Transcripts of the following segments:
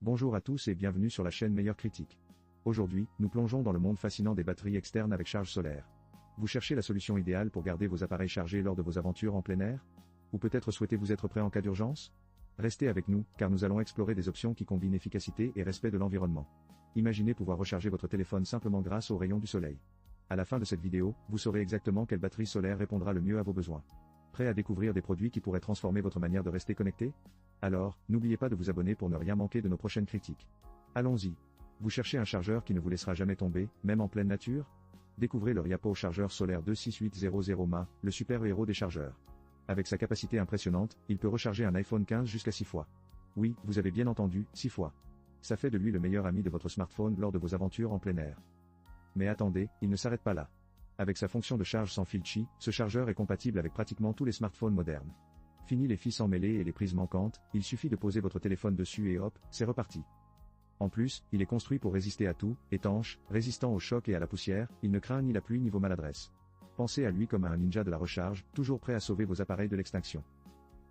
Bonjour à tous et bienvenue sur la chaîne Meilleure Critique. Aujourd'hui, nous plongeons dans le monde fascinant des batteries externes avec charge solaire. Vous cherchez la solution idéale pour garder vos appareils chargés lors de vos aventures en plein air? Ou peut-être souhaitez-vous être prêt en cas d'urgence? Restez avec nous, car nous allons explorer des options qui combinent efficacité et respect de l'environnement. Imaginez pouvoir recharger votre téléphone simplement grâce aux rayons du soleil. À la fin de cette vidéo, vous saurez exactement quelle batterie solaire répondra le mieux à vos besoins. Prêt à découvrir des produits qui pourraient transformer votre manière de rester connecté? Alors, n'oubliez pas de vous abonner pour ne rien manquer de nos prochaines critiques. Allons-y. Vous cherchez un chargeur qui ne vous laissera jamais tomber, même en pleine nature? Découvrez le Ryapo chargeur solaire 26800 mAh, le super-héros des chargeurs. Avec sa capacité impressionnante, il peut recharger un iPhone 15 jusqu'à 6 fois. Oui, vous avez bien entendu, 6 fois. Ça fait de lui le meilleur ami de votre smartphone lors de vos aventures en plein air. Mais attendez, il ne s'arrête pas là. Avec sa fonction de charge sans fil Qi, ce chargeur est compatible avec pratiquement tous les smartphones modernes. Fini les fils emmêlés et les prises manquantes, il suffit de poser votre téléphone dessus et hop, c'est reparti. En plus, il est construit pour résister à tout, étanche, résistant au choc et à la poussière, il ne craint ni la pluie ni vos maladresses. Pensez à lui comme à un ninja de la recharge, toujours prêt à sauver vos appareils de l'extinction.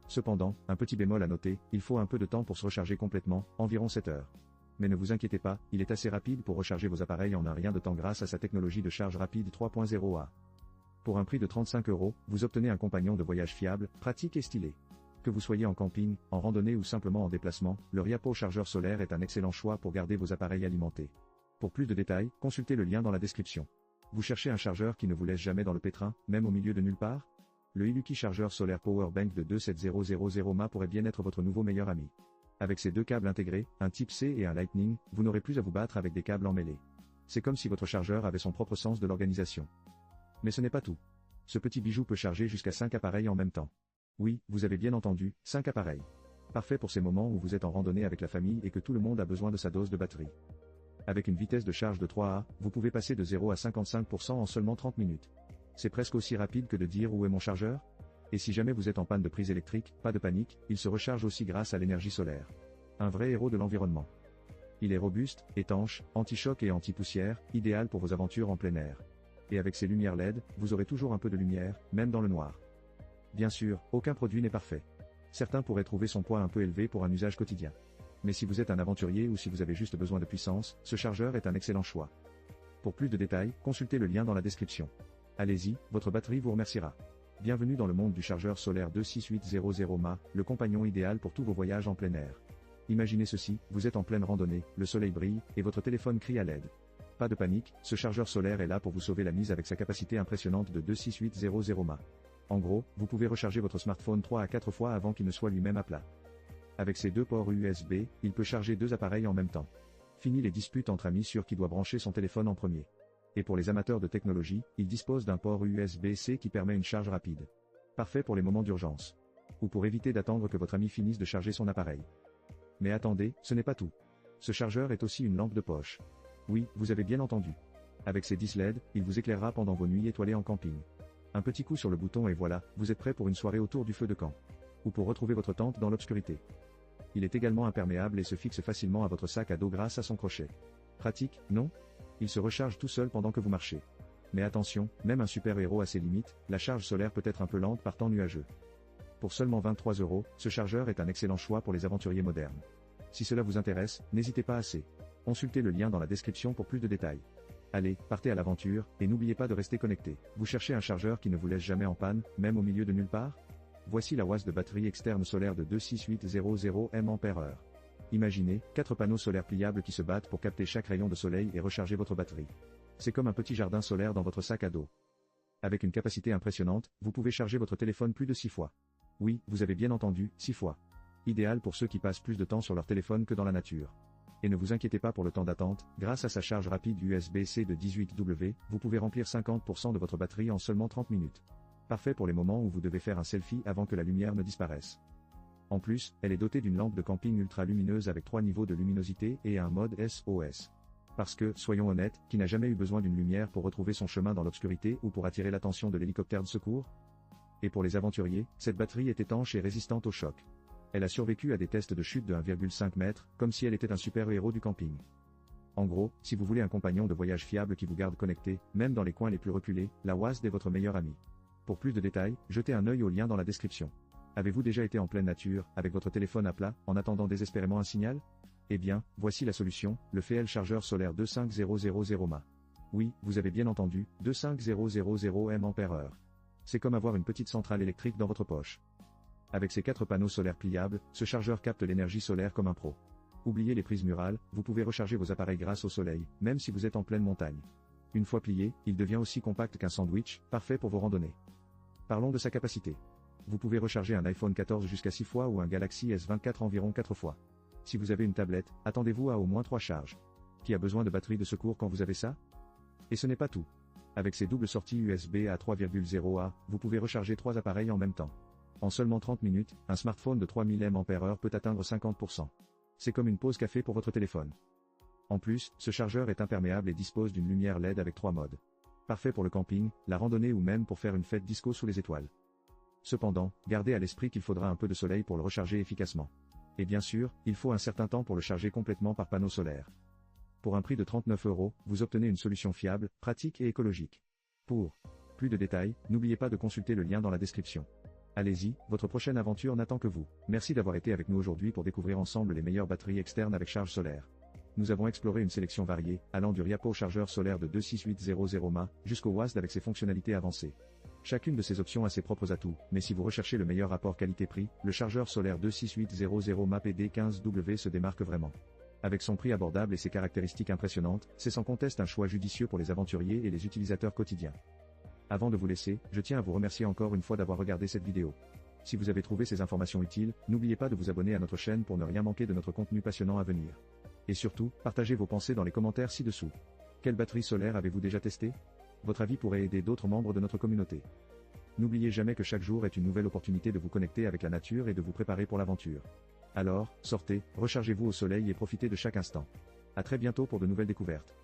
Cependant, un petit bémol à noter, il faut un peu de temps pour se recharger complètement, environ 7 heures. Mais ne vous inquiétez pas, il est assez rapide pour recharger vos appareils en un rien de temps grâce à sa technologie de charge rapide 3.0A. Pour un prix de 35 €, vous obtenez un compagnon de voyage fiable, pratique et stylé. Que vous soyez en camping, en randonnée ou simplement en déplacement, le Ryapo chargeur solaire est un excellent choix pour garder vos appareils alimentés. Pour plus de détails, consultez le lien dans la description. Vous cherchez un chargeur qui ne vous laisse jamais dans le pétrin, même au milieu de nulle part? Le Iluki chargeur solaire Powerbank de 27000 mAh pourrait bien être votre nouveau meilleur ami. Avec ses deux câbles intégrés, un type C et un Lightning, vous n'aurez plus à vous battre avec des câbles emmêlés. C'est comme si votre chargeur avait son propre sens de l'organisation. Mais ce n'est pas tout. Ce petit bijou peut charger jusqu'à 5 appareils en même temps. Oui, vous avez bien entendu, 5 appareils. Parfait pour ces moments où vous êtes en randonnée avec la famille et que tout le monde a besoin de sa dose de batterie. Avec une vitesse de charge de 3A, vous pouvez passer de 0 à 55% en seulement 30 minutes. C'est presque aussi rapide que de dire où est mon chargeur? Et si jamais vous êtes en panne de prise électrique, pas de panique, il se recharge aussi grâce à l'énergie solaire. Un vrai héros de l'environnement. Il est robuste, étanche, anti-choc et anti-poussière, idéal pour vos aventures en plein air. Et avec ses lumières LED, vous aurez toujours un peu de lumière, même dans le noir. Bien sûr, aucun produit n'est parfait. Certains pourraient trouver son poids un peu élevé pour un usage quotidien. Mais si vous êtes un aventurier ou si vous avez juste besoin de puissance, ce chargeur est un excellent choix. Pour plus de détails, consultez le lien dans la description. Allez-y, votre batterie vous remerciera. Bienvenue dans le monde du chargeur solaire 26800 mAh, le compagnon idéal pour tous vos voyages en plein air. Imaginez ceci, vous êtes en pleine randonnée, le soleil brille, et votre téléphone crie à l'aide. Pas de panique, ce chargeur solaire est là pour vous sauver la mise avec sa capacité impressionnante de 26800 mAh. En gros, vous pouvez recharger votre smartphone 3 à 4 fois avant qu'il ne soit lui-même à plat. Avec ses deux ports USB, il peut charger 2 appareils en même temps. Fini les disputes entre amis sur qui doit brancher son téléphone en premier. Et pour les amateurs de technologie, il dispose d'un port USB-C qui permet une charge rapide. Parfait pour les moments d'urgence. Ou pour éviter d'attendre que votre ami finisse de charger son appareil. Mais attendez, ce n'est pas tout. Ce chargeur est aussi une lampe de poche. Oui, vous avez bien entendu. Avec ses 10 LED, il vous éclairera pendant vos nuits étoilées en camping. Un petit coup sur le bouton et voilà, vous êtes prêt pour une soirée autour du feu de camp. Ou pour retrouver votre tente dans l'obscurité. Il est également imperméable et se fixe facilement à votre sac à dos grâce à son crochet. Pratique, non? Il se recharge tout seul pendant que vous marchez. Mais attention, même un super-héros a ses limites, la charge solaire peut être un peu lente par temps nuageux. Pour seulement 23 €, ce chargeur est un excellent choix pour les aventuriers modernes. Si cela vous intéresse, n'hésitez pas à consultez le lien dans la description pour plus de détails. Allez, partez à l'aventure, et n'oubliez pas de rester connecté. Vous cherchez un chargeur qui ne vous laisse jamais en panne, même au milieu de nulle part? Voici la WAS de batterie externe solaire de 26800 mAh. Imaginez, 4 panneaux solaires pliables qui se battent pour capter chaque rayon de soleil et recharger votre batterie. C'est comme un petit jardin solaire dans votre sac à dos. Avec une capacité impressionnante, vous pouvez charger votre téléphone plus de 6 fois. Oui, vous avez bien entendu, 6 fois. Idéal pour ceux qui passent plus de temps sur leur téléphone que dans la nature. Et ne vous inquiétez pas pour le temps d'attente, grâce à sa charge rapide USB-C de 18W, vous pouvez remplir 50% de votre batterie en seulement 30 minutes. Parfait pour les moments où vous devez faire un selfie avant que la lumière ne disparaisse. En plus, elle est dotée d'une lampe de camping ultra lumineuse avec 3 niveaux de luminosité et un mode SOS. Parce que, soyons honnêtes, qui n'a jamais eu besoin d'une lumière pour retrouver son chemin dans l'obscurité ou pour attirer l'attention de l'hélicoptère de secours? Et pour les aventuriers, cette batterie est étanche et résistante au choc. Elle a survécu à des tests de chute de 1,5 m, comme si elle était un super-héros du camping. En gros, si vous voulez un compagnon de voyage fiable qui vous garde connecté, même dans les coins les plus reculés, la WASD est votre meilleur ami. Pour plus de détails, jetez un œil au lien dans la description. Avez-vous déjà été en pleine nature, avec votre téléphone à plat, en attendant désespérément un signal? Eh bien, voici la solution, le FEL chargeur solaire 25000 mAh. Oui, vous avez bien entendu, 25000 mAh. C'est comme avoir une petite centrale électrique dans votre poche. Avec ses 4 panneaux solaires pliables, ce chargeur capte l'énergie solaire comme un pro. Oubliez les prises murales, vous pouvez recharger vos appareils grâce au soleil, même si vous êtes en pleine montagne. Une fois plié, il devient aussi compact qu'un sandwich, parfait pour vos randonnées. Parlons de sa capacité. Vous pouvez recharger un iPhone 14 jusqu'à 6 fois ou un Galaxy S24 environ 4 fois. Si vous avez une tablette, attendez-vous à au moins 3 charges. Qui a besoin de batterie de secours quand vous avez ça? Et ce n'est pas tout. Avec ses doubles sorties USB à 3,0A, vous pouvez recharger 3 appareils en même temps. En seulement 30 minutes, un smartphone de 3000 mAh peut atteindre 50%. C'est comme une pause café pour votre téléphone. En plus, ce chargeur est imperméable et dispose d'une lumière LED avec 3 modes. Parfait pour le camping, la randonnée ou même pour faire une fête disco sous les étoiles. Cependant, gardez à l'esprit qu'il faudra un peu de soleil pour le recharger efficacement. Et bien sûr, il faut un certain temps pour le charger complètement par panneau solaire. Pour un prix de 39 €, vous obtenez une solution fiable, pratique et écologique. Pour plus de détails, n'oubliez pas de consulter le lien dans la description. Allez-y, votre prochaine aventure n'attend que vous. Merci d'avoir été avec nous aujourd'hui pour découvrir ensemble les meilleures batteries externes avec charge solaire. Nous avons exploré une sélection variée, allant du Riapo chargeur solaire de 26800 mAh, jusqu'au WASD avec ses fonctionnalités avancées. Chacune de ces options a ses propres atouts, mais si vous recherchez le meilleur rapport qualité-prix, le chargeur solaire 26800 mAh PD15W se démarque vraiment. Avec son prix abordable et ses caractéristiques impressionnantes, c'est sans conteste un choix judicieux pour les aventuriers et les utilisateurs quotidiens. Avant de vous laisser, je tiens à vous remercier encore une fois d'avoir regardé cette vidéo. Si vous avez trouvé ces informations utiles, n'oubliez pas de vous abonner à notre chaîne pour ne rien manquer de notre contenu passionnant à venir. Et surtout, partagez vos pensées dans les commentaires ci-dessous. Quelle batterie solaire avez-vous déjà testé? Votre avis pourrait aider d'autres membres de notre communauté. N'oubliez jamais que chaque jour est une nouvelle opportunité de vous connecter avec la nature et de vous préparer pour l'aventure. Alors, sortez, rechargez-vous au soleil et profitez de chaque instant. À très bientôt pour de nouvelles découvertes.